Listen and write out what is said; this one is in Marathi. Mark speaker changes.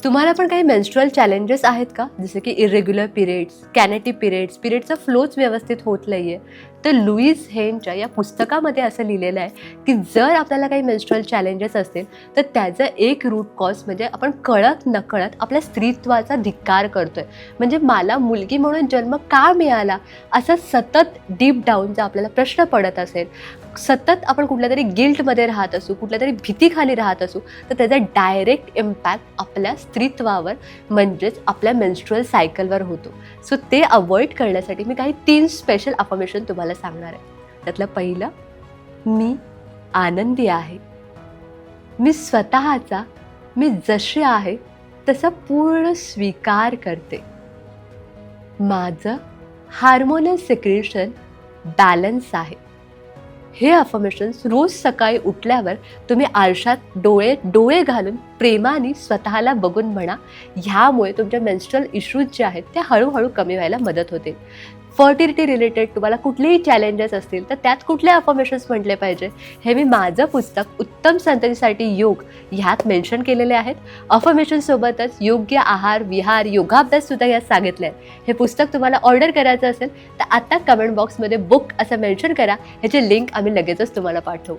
Speaker 1: तुम्हाला पण काही मेन्स्ट्रुअल चॅलेंजेस आहेत का? जसे की इरेग्युलर पिरियड्स, कॅनेटी पिरियड्स, पिरियडचा फ्लोच व्यवस्थित होत नाही आहे. तर लुईस हेनच्या या पुस्तकामध्ये असं लिहिलेलं आहे की जर आपल्याला काही मेन्स्ट्रुअल चॅलेंजेस असतील तर त्याचं एक रूट कॉज म्हणजे आपण कळत नकळत आपल्या स्त्रीत्वाचा धिक्कार करतोय. म्हणजे मला मुलगी म्हणून जन्म का मिळाला असं सतत डीप डाऊन जर आपल्याला प्रश्न पडत असेल, सतत आपण कुठल्या तरी गिल्टमध्ये राहत असू, कुठल्या तरी भीतीखाली राहत असू, तर त्याचा डायरेक्ट इम्पॅक्ट आपल्या स्त्रीत्वावर म्हणजेच आपल्या मेन्स्ट्रुअल सायकलवर होतो. सो ते अवॉइड करण्यासाठी मी काही 3 स्पेशल अफर्मेशन तुम्हाला सांगणार आहे. त्यातलं पहिलं, मी आनंदी आहे. मी स्वतःचा मी जशी आहे तसा पूर्ण स्वीकार करते. माझं हार्मोनल सिक्रेशन बॅलन्स आहे. हे अफर्मेशन्स रोज सकाळी उठल्यावर तुम्ही आरशात डोळे घालून प्रेमाने स्वतःला बघून म्हणा. ह्यामुळे तुमच्या मेन्स्ट्रुअल इश्यूज जे आहेत ते हळूहळू कमी व्हायला मदत होते. फर्टिलिटी रिलेटेड तुम्हाला कुठलेही चॅलेंजेस असतील तर त्यात कुठले अफर्मेशन्स म्हटले पाहिजे हे मी माझं पुस्तक उत्तम संततीसाठी योग ह्यात मेन्शन केलेले आहेत. अफर्मेशनसोबतच योग्य आहार विहार योगाभ्याससुद्धा यात सांगितले आहे. हे पुस्तक तुम्हाला ऑर्डर करायचं असेल तर आत्ता कमेंट बॉक्समध्ये बुक असं मेन्शन करा. ह्याची लिंक आम्ही लगेचच तुम्हाला पाठवू.